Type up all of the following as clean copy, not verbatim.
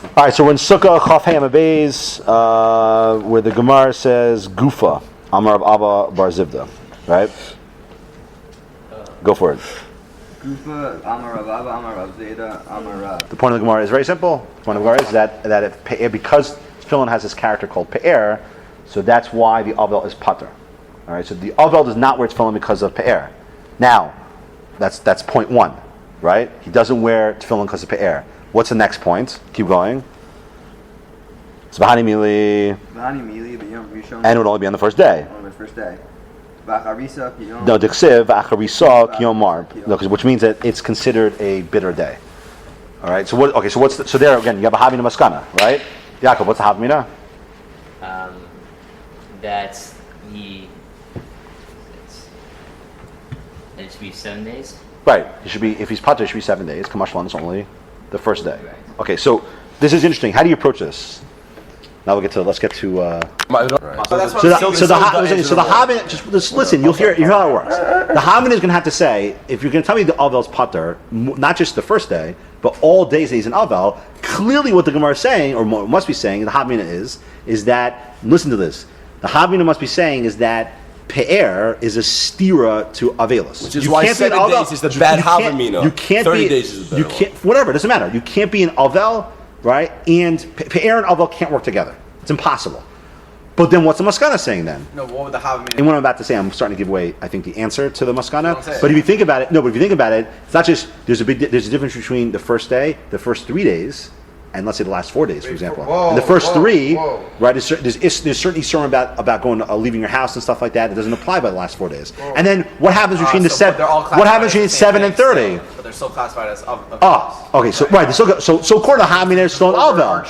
All right, so we're in Sukkah Chaf Hey Amabeis, where the Gemara says Gufa Amar of Abba Bar Zivda, right? Go for it. Gufa Amar of Abba Amar of Zeda Amar Rav. The point of the Gemara is very simple. The point of the Gemara is that if Pe'er, because Tefillin has this character called Pe'er, so that's why the Avel is Pater. All right, so the Avel does not wear Tefillin because of Pe'er. Now, that's point one, right? He doesn't wear Tefillin because of Pe'er. What's the next point? Keep going. It's V'hani Mili. And it would only be on the first day. On the first day. V'acharisa kiyom. No, Diksiv, V'acharisa kiyom mar. No, which means that it's considered a bitter day. All right. So what? Okay. So so there again? You have a Havina Maskana, right? Yaakov, what's the Havina? That it should be 7 days. Right. He should be, if he's Pater, it should be 7 days. Kamashlan is only the first day. Right. Okay. So this is interesting. How do you approach this? Now let's get to. So the Havin, just listen. You'll hear how it works. The Havin is going to have to say, if you're going to tell me the Avel's Pater, not just the first day, but all days that he's an Avel. Clearly, what the Gemara is saying, or must be saying, the Havin is that. Listen to this. The Havin must be saying is that Pe'er is a stira to Avelus. Which is why 7 days is the bad Havamina. You can't 30 be. days is the You better can't. Whatever. It doesn't matter. You can't be an Avel, right? And Pe'er and Avel can't work together. It's impossible. But then what's the Maskana saying then? No, what would the Havamina? And what I'm about to say, I'm starting to give away, I think, the answer to the Maskana. But if you think about it, it's not just, there's a difference between the first day, the first 3 days, and let's say the last 4 days, for example. And the first three, right, there's certain Isurim about going, leaving your house and stuff like that. It doesn't apply by the last 4 days. And then what happens between what happens between 7 and 30? But they're still classified as Avel. Oh, okay. So right, so according to Hamina, it's still an Avel.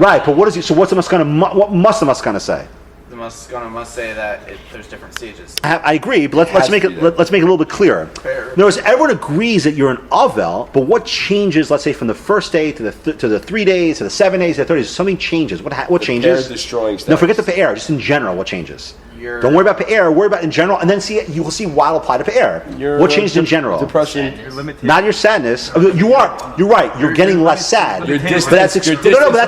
Right, but what is it? So what's the Maskana? What must the Maskana say? The Maskana must say that there's different stages. I agree, but let's make it a little bit clearer. In other words, everyone agrees that you're an Avel, but what changes? Let's say from the first day to the 3 days to the 7 days to the 30 days, something changes. What changes? Destroying No, forget the Pe'er. Just in general, what changes? Don't worry about Pe'er. Worry about in general, and then you will see why it'll apply to Pe'er. What changed in general? Depression. Not your sadness. You're right. You're getting less sad. But that's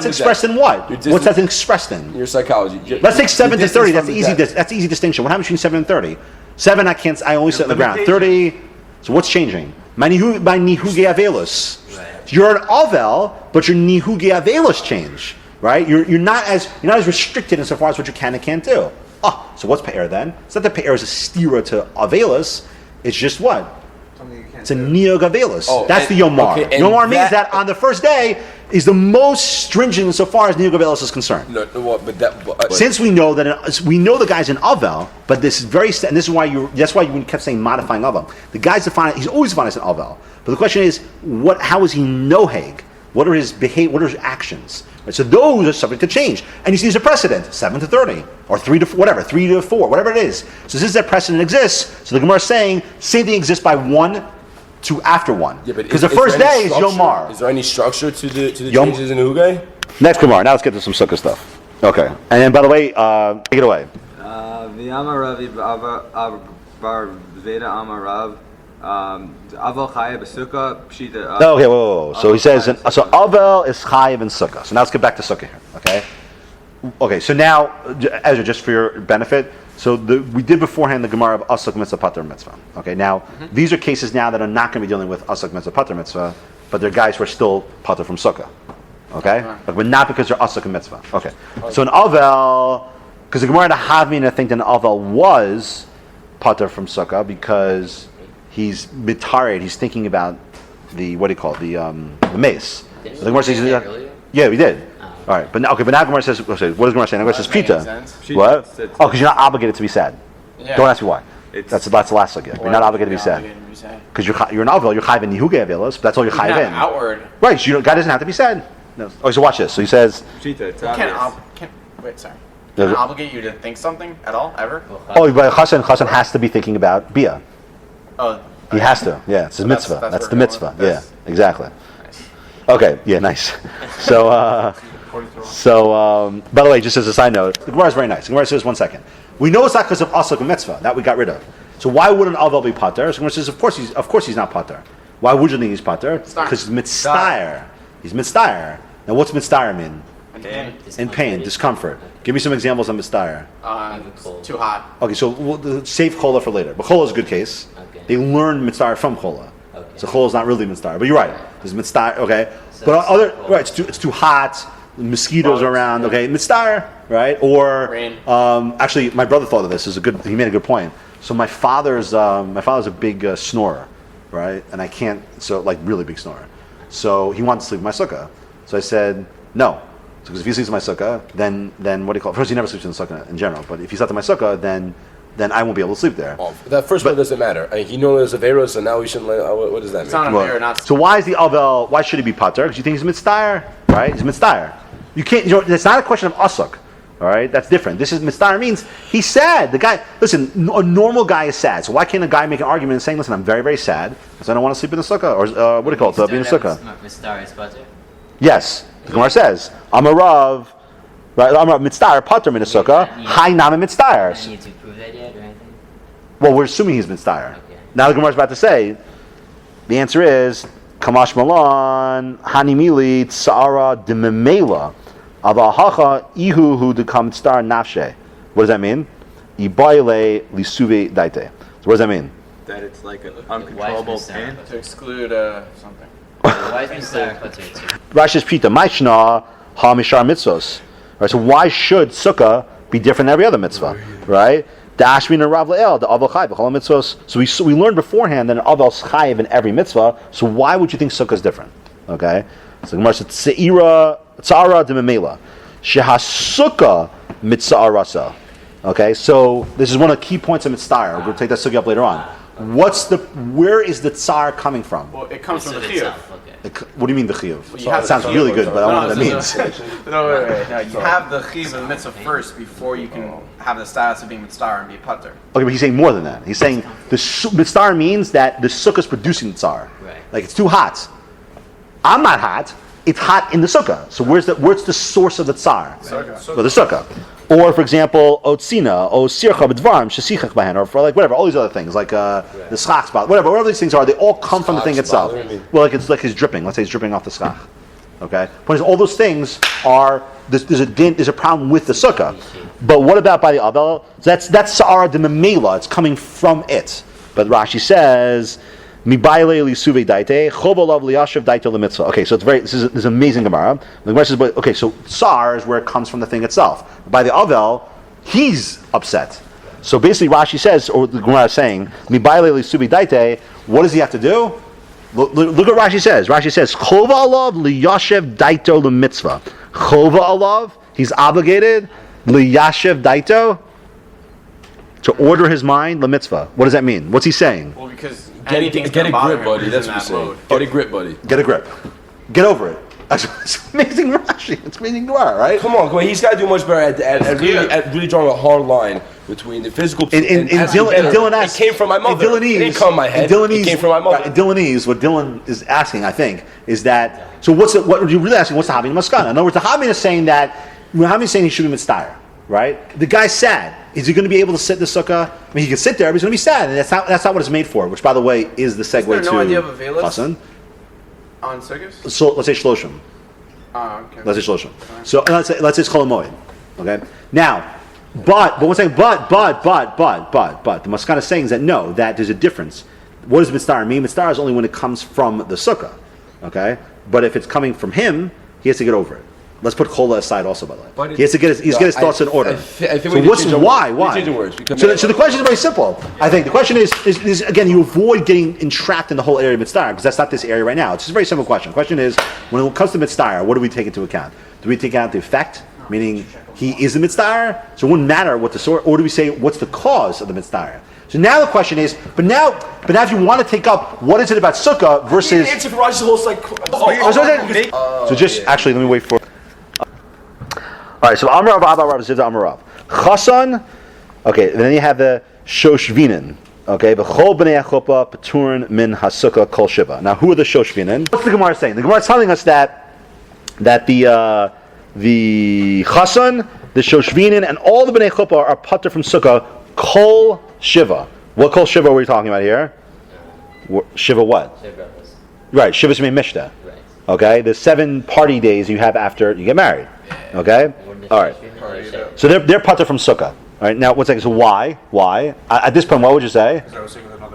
expressed in what? What's that expressed in? Your psychology. Let's take 7 to 30. That's easy. That's the easy distinction. What happens between 7 and 30? 7, I only sit on the ground. 30. So what's changing? My nihuge avelus. You're an avel, but your nihuge avelus change. Right? You're not as restricted insofar as what you can and can't do. So what's Pe'er then? It's not that Pe'er is a stira to avelus. It's just what? It's a neog avelus. That's the Yomar. Okay, Yomar means that on the first day is the most stringent insofar as neog avelus is concerned. Since we know that the guy's an avel, but this is and this is why that's why you kept saying modifying avel. The guy's defined. He's always defined as an avel. But the question is, how is he noheg? What are his behavior? What are his actions? Right, so those are subject to change. And you see there's a precedent, 7 to 30, or 3 to 4, whatever it is. So since that precedent exists, so the Gemara is saying, same thing exists by 1 to after 1. Because the first day is Yomar. Is there any structure to the changes in Uge? Next Gemara, now let's get to some Sukkah stuff. Okay. And then, by the way, take it away. V'yamar Ravi bar Zeda Amar Rav. Avel chayev b'sukkah pshita. Okay, whoa. So he says, so Avel is chayev in Sukkah. So now let's get back to Sukkah here, okay? Okay, so now, Ezra, just for your benefit, so we did beforehand the Gemara of Asuk Mitzvah Pater Mitzvah. Okay, now, these are cases now that are not going to be dealing with Asuk Mitzvah Pater Mitzvah, but they're guys who are still Pater from Sukkah. Okay? But not because they're Asuk Mitzvah. Okay. So an Avel, because the Gemara had Havmina think that an Avel was Pater from Sukkah because he's mitared. He's thinking about the the mace. The Gemara says, yeah, we did. All right, but now Gemara says, what does Gemara say? Now Gemara says pita. What? Oh, because you're not obligated to be sad. Yeah. Don't ask me why. That's the last sugya. You're not obligated to be sad. Because you're an avel. You're chayiv in nihuge avelos, but that's all you're chayiv in. Outward. Right. So guy doesn't have to be sad. No. Oh, so watch this. So he says. Wait, sorry. Can I obligate you to think something at all, ever? Oh, but Chassan has to be thinking about bia. Oh. He has to. Yeah, it's his mitzvah. That's the mitzvah. Yeah, exactly. Nice. Okay. Yeah, nice. So, by the way, just as a side note, the Gemara is very nice. The Gemara says, 1 second. We know it's not because of asuk and mitzvah that we got rid of. So why would an avel be pater? So the Gemara says, of course he's not pater. Why would you think he's pater? Because he's mitzdayer. He's mitzdayer. Now, what's mitzvah mean? In pain, Discomfort. discomfort. Give me some examples of mitzvah. It's too hot. Okay, so save chola for later. But chola is a good case. Okay. They learn mitzvah from chola. Okay. So chola is not really mitzvah. But you're right. There's mitzvah, okay? So But it's other, chola. right, it's too hot, mosquitoes Bugs, around, yeah. okay? Mitzvah, right? Or, Rain. actually, my brother thought of this. He made a good point. So my father's a big snorer, right? And I can't, so like really big snorer. So he wanted to sleep in my sukkah. So I said, no. Because if he sleeps in my sukkah, then what do you call it? First, he never sleeps in the sukkah in general. But if he slept in my sukkah, then I won't be able to sleep there. Oh, that first one doesn't matter. I mean, he knows there's a Veros, so now we shouldn't let. What does that mean? It's not a Well, fair, not. so why is the Avel? Why should he be pater? Because you think he's mitzvah, right? He's mitzvah. You can't. It's not a question of asuk. All right, that's different. This is mitzvah means he's sad. The guy, listen, a normal guy is sad. So why can't a guy make an argument and saying, "Listen, I'm very, very sad because I don't want to sleep in the sukkah," or what do you call it, be in the sukkah? Mitzvah is butter. Yes, the Gemara says, "I'm a rav." Right, I'm a mitzvah pater in the sukkah. High nama I mitzvah. need to prove that yet or anything? Well, we're assuming he's mitzvah. Okay. Now the Gemara is about to say, the answer is Kamash Malan Hanimili Tsara Dimemela Avahacha Ihu Hu Dekam Star Nafshe. What does that mean? Ibaile Lisuve Daite. So what does that mean? That it's like an Why uncontrollable is pain. To exclude something. Why is mitzvah butter too? Rashi's Pita Maishna Ha Mishar Mitzvos. Right, so why should Sukkah be different than every other mitzvah? Right? The Ashmin and Rav Le'el, the Aval Chayiv, B'chol mitzvos. So we learned beforehand that an Aval Chayiv in every mitzvah. So why would you think Sukkah is different? Okay, so the Gemara says Tzara Dememela Shehasukkah Mitzvah Rasa. Okay, so this is one of the key points of mitzvah. We're going to take that sukkah up later on. Where is the tsar coming from? Well, it comes from the Mitzvah chiyuv. itself, okay. What do you mean the chiyuv? Well, you have It sounds the really chiyuv. good, but I don't know what that No, means. No, wait. No, you have the chiyuv and the mitzvah first before you can have the status of being mitzvah and be a putter. Okay, but he's saying more than that. He's saying the mitzvah means that the sukkah is producing the tsar. Right. Like it's too hot. I'm not hot. It's hot in the sukkah. So where's the source of the tsar? Sukkah. Well, the sukkah. Or for example, otzina, o sircha b'dvarim, shesichach b'hen, or for like whatever, all these other things, like the schach spot, whatever these things are, they all come from the thing itself. Well, like it's like he's dripping. Let's say he's dripping off the schach. Okay, but all those things are there's a problem with the sukkah. But what about by the avel? That's sa'ara de memela. It's coming from it. But Rashi says, mibayle lisuve daite chovalav liyashav daite lemitzvah. Okay, so this is amazing Gemara. The Gemara says, but okay, so sar is where it comes from the thing itself. By the avel, he's upset. So basically, Rashi says, or the Gemara is saying, mibayle lisuve daite. What does he have to do? Look what Rashi says. Rashi says, chova alav liyashav daito lemitzvah. Chova alav, he's obligated liyashav daito to order his mind la mitzvah. What does that mean? What's he saying? Well, because Get anything's a gonna bother grip, him buddy. who's That's in what that you're saying. mode. Get a grip, buddy. Get a grip. Get over it. It's amazing Rashi. It's amazing Gemara, right? Come on. He's got to do much better at really drawing a hard line between the physical. In Dylan it came from my mother. In Dylanese, it didn't come from my head. It came from my mother. In Dylanese, what Dylan is asking, I think, is that. So what are you really asking? What's the Havin Maskana? In other words, the Havin is saying that Havin is saying he should be mitzvah, right? The guy's sad. Is he going to be able to sit in the sukkah? I mean, he can sit there, but he's going to be sad, and that's not what it's made for. Which, by the way, is the segue there no to idea of a velas? Chassan. On sukkahs? So let's say shloshim. Okay. Let's say shloshim. So let's say it's Chol Hamoed. Okay. Now, but we're saying but the Maskana is saying is that no, that there's a difference. What does mitzvah mean? Mitzvah is only when it comes from the sukkah. Okay. But if it's coming from him, he has to get over it. Let's put Kola aside also, by the way. He has to get his thoughts in order. I think so we need to what's change the why? word. Why? We need to change the words because So the question is very simple. I think the question is again, you avoid getting entrapped in the whole area of mitzvah because that's not this area right now. It's just a very simple question. The question is, when it comes to mitzvah, what do we take into account? Do we take account the effect, meaning he is a mitzvah, so it wouldn't matter what the source, or do we say what's the cause of the mitzvah? So now the question is, but now if you want to take up what is it about sukkah versus answer for Raj's whole so just actually let me wait for. All right, so Amar Rav Abba Rav Zivda Amar Rav Chassan. Okay, and then you have the Shoshvinin. Okay, B'chol b'nei chuppah p'turin min hasukah kol shiva. Now, who are the Shoshvinin? What's the Gemara saying? The Gemara is telling us that the Chassan, the Shoshvinin, and all the b'nei chuppah are putter from sukkah kol shiva. What kol shiva are we talking about here? Shiva what? Shiva brothers. Right, Shiva Shmei Mishta. Right. Okay, there's 7 party days you have after you get married. Okay, all right. So they're pater from Sukkah. All right, now one second. So why? At this point, what would you say?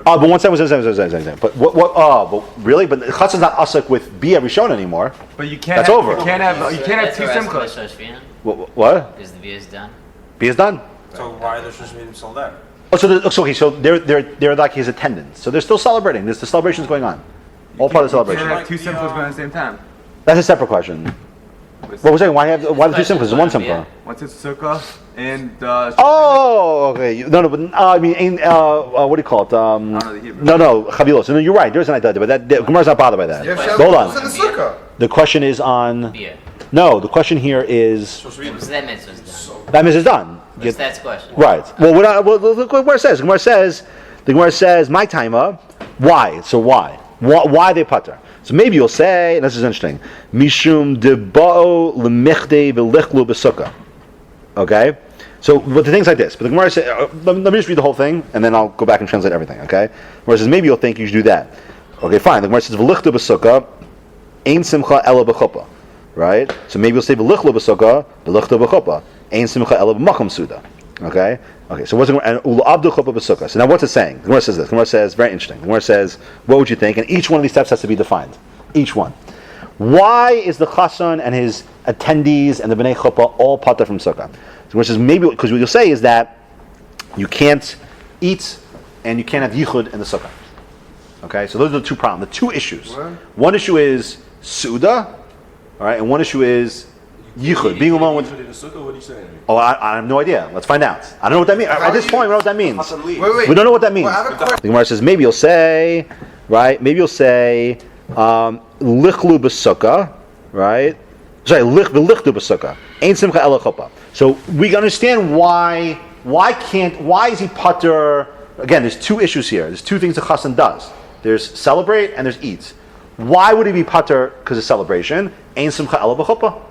Oh, but one second. But what? But really? But Chatzon's not asuk with Bia Rishon anymore. But you can't. That's have, over. You can't have two simchas. What? Is the beer is done? Bia's done. So why are the Shishmim still there? Oh, so they're like his attendants. So they're still celebrating. The celebration's going on. All part of the You celebration. can't have two simchas going at the same time. That's a separate question. What was saying? Why the two simchas? There's one simcha. Once it's Sukkah and Oh, okay. No, but I mean, what do you call it? know the Hebrew. No, chavilos. No, you're right. There's an idea, but that Gemara's not bothered by that. Hold on. The question is on. Beer. No, the question here is So that mitzvah's done. that means it's done. That's the question. Right. Well, look what it says. The Gemara says, my timer. Why? So why they putter? So maybe you'll say, and this is interesting, mishum debao lemichte v'lichlu b'sukkah. Okay. So, but the things like this. But the Gemara says, let me just read the whole thing, and then I'll go back and translate everything. Okay. The Gemara says, maybe you'll think you should do that. Okay, fine. The Gemara says, v'lichlu b'sukkah, ein simcha ela b'chuppah. Right. So maybe you'll say v'lichlu b'sukkah, v'lichlu b'chuppah, ein simcha ela b'macham suda. Okay. Okay. So what's the Gemara? And ula abdu chuppah b'sukkah. So now what's it saying? The Gemara says this. The Gemara says very interesting. The Gemara says, what would you think? And each one of these steps has to be defined. Each one. Why is the chassan and his attendees and the bnei chuppah all pater from sukkah? So which is maybe because what you'll say is that you can't eat and you can't have yichud in the sukkah. Okay, so those are the two problems, the two issues. What? One issue is suda, all right, and one issue is yichud, being alone with. What are you saying? Oh, I have no idea. Let's find out. I don't know what that means. At this point, we don't know what that means. Wait. We don't know what that means. The Gemara says maybe you'll say, right? Maybe you'll say lichlu b'sukkah, right? Sorry, lichlu b'sukkah. Ain't simcha ela chuppah. So we understand why is he putter? Again, there's two issues here. There's two things the chassan does. There's celebrate and there's eat. Why would he be putter? Because of celebration. Ain't simcha ela b'chuppah.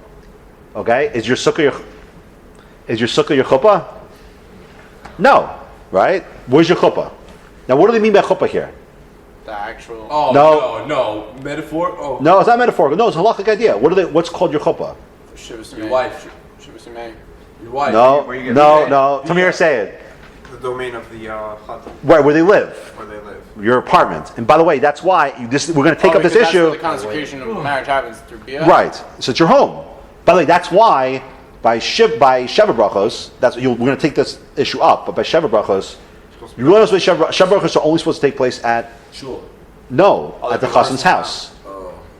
Okay, is your sukkah your chuppah? No, right? Where's your chuppah? Now, what do they mean by chuppah here? The actual. Oh no, metaphor. Oh No, it's not metaphorical. No, it's a halachic idea. What's called your chuppah? your wife. Your wife. No, where you get no. Tamir, say it. The domain of the chatan, Right, where they live, where they live. your apartment. And by the way, that's why we're going to take up this issue. The consecration of marriage happens through bia. Right, so it's your home. By the way, that's why by Sheva Brachos, we're going to take this issue up. But by Sheva Brachos, you realize why Sheva Brachos are only supposed to take place at Sure. At the chassan's house.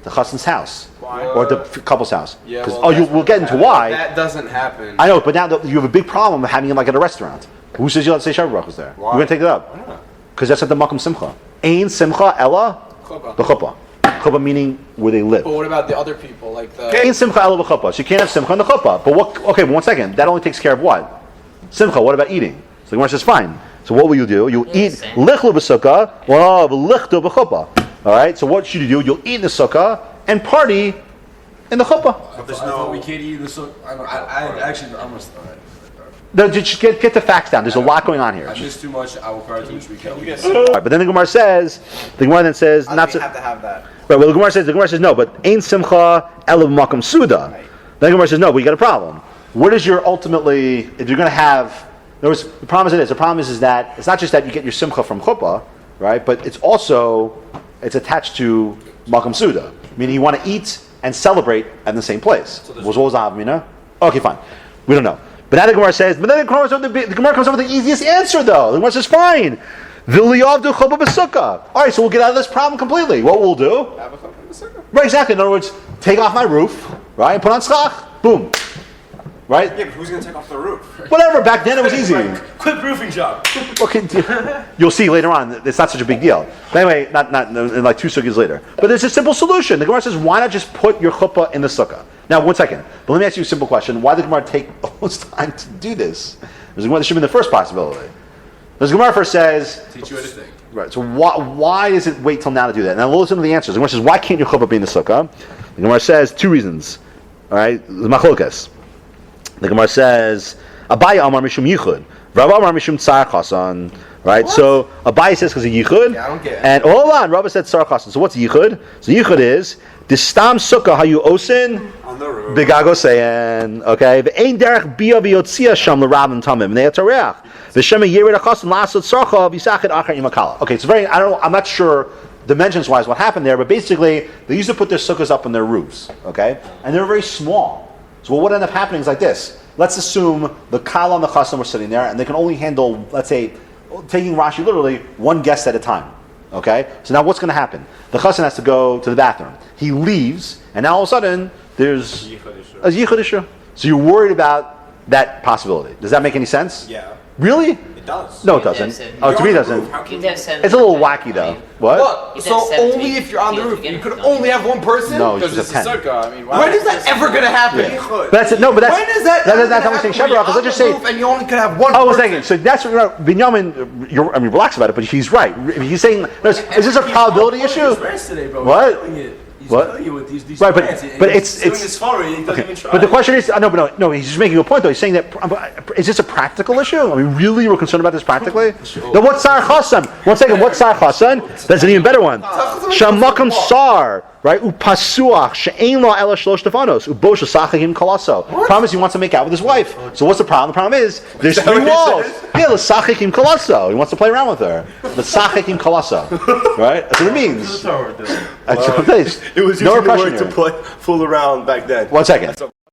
The chassan's house. Why? Or the couple's house. Yeah, 'Cause- well, we'll get into why. That doesn't happen. I know, but now you have a big problem of having it like at a restaurant. Who says you have to say Sheva Brachos there? Why? We're going to take it up. Because that's at the Makom Simcha. Ain Simcha Ella Chuppah. B'chuppah. Chuppah meaning where they live. But what about the other people, like the? Ain Simcha Ella B'chuppah. So you can't have Simcha in the chuppah. But what? Okay, but 1 second. That only takes care of what? Simcha. What about eating? So the Gemara says fine. So what will you do? You'll eat same. lichlu b'sukkah, lichtu b'chuppah. All right. So what should you do? You'll eat in the sukkah and party in the chuppah. But there's no. We can't eat in the sukkah. I actually I'm gonna start. No, just get the facts down. There's a lot going on here. I missed too much. I will cry too much. We can't. All right, but then the Gemara says, then says How not do so. we have to have that? Right. Well, the Gemara says no, but ain simcha elav makom suda. Right. Then the Gemara says no, but you got a problem. What is your ultimately? If you're going to have, the problem is The problem is that it's not just that you get your simcha from chuppah, right? But it's also attached to makom suda, meaning you want to eat and celebrate at the same place. What was the havmina? Okay, fine. We don't know. But now the Gemara says, the Gemara comes up with the easiest answer though. The Gemara says, fine. V'liyavdu chuppah b'sukkah. All right, so we'll get out of this problem completely. What we'll do? Have a chuppah in the sukkah. Right, exactly. In other words, take off my roof, right, and put on schach. Boom. Right? Yeah, but who's gonna take off the roof? Whatever. Back then it was easy. Quick roofing job. Okay, you'll see later on. It's not such a big deal. But anyway, not in like 2 sukkahs later. But there's a simple solution. The Gemara says, why not just put your chuppah in the sukkah? Now, 1 second. But let me ask you a simple question. Why did the Gemara take all this time to do this? This should be the first possibility. The Gemara first says, Teach you anything. right. So why does it wait till now to do that? Now listen to the answers. The Gemara says, why can't your chuppah be in the sukkah? The Gemara says 2 reasons. All right, the machlokas. The Gemara says, Abaya Amar Mishum Yichud, Rabbi Amar Mishum Tsar Chasan. Right? So Abai says because of Yichud. Yeah, I don't get it. And hold on, Rabbi said Tsar Chasan. So what's Yichud? So Yichud is the Stam Sukkah Hayu Osin. On the roof. Bigago saying, okay, the Ein Derech Bia V'Yotzia Sham L'Rabim Tamim Ne'Atareach V'Shem Yered Achasim La'asot Sarcha V'Yisachid Achar Imakala. Okay, it's very. I'm not sure dimensions wise what happened there, but basically they used to put their sukkahs up on their roofs, okay, and they were very small. So what would end up happening is like this. Let's assume the Kala and the Chasam were sitting there, and they can only handle, let's say, taking Rashi literally one guest at a time. Okay, so now what's going to happen? The Chassan has to go to the bathroom. He leaves, and now all of a sudden there's a Yichud issue. So you're worried about that possibility. Does that make any sense? Yeah. Really? It does. No, it doesn't. Oh, to me it doesn't. You'd have seven It's a little people. wacky though. I mean, What? What? You So said 17 only if you're on the feet roof. together, You could don't only you? have one person? No, Because it's it's just a 10. sukkah. I mean, why When is that ever gonna happen? Yichud. But that's no, but that's When is that? that's not how we're saying Shabbat. Because let's just say. And you only could have one. I was person. thinking. So that's what Binyamin. You're relax about it, but he's right. He's saying, is this a probability issue? What? What? Right, but it's But the question is, no, he's just making a point though. He's saying that is this a practical issue? I mean, really, we're concerned about this practically? Now, what's Sar Chasam? 1 second, what's Sar Chasam? That's an even better one. Shamakam Sar, right? Upasuach she'ein lo ela shlosh tefanos ubo shesachim kalaso. Promise he wants to make out with his wife. So what's the problem? The problem is there's 3 walls. Yeah, l'sachim kalaso. He wants to play around with her. L'sachim kalaso, right? That's what it means. That's what it is. It was No using the repression word to here. fool around back then. 1 second.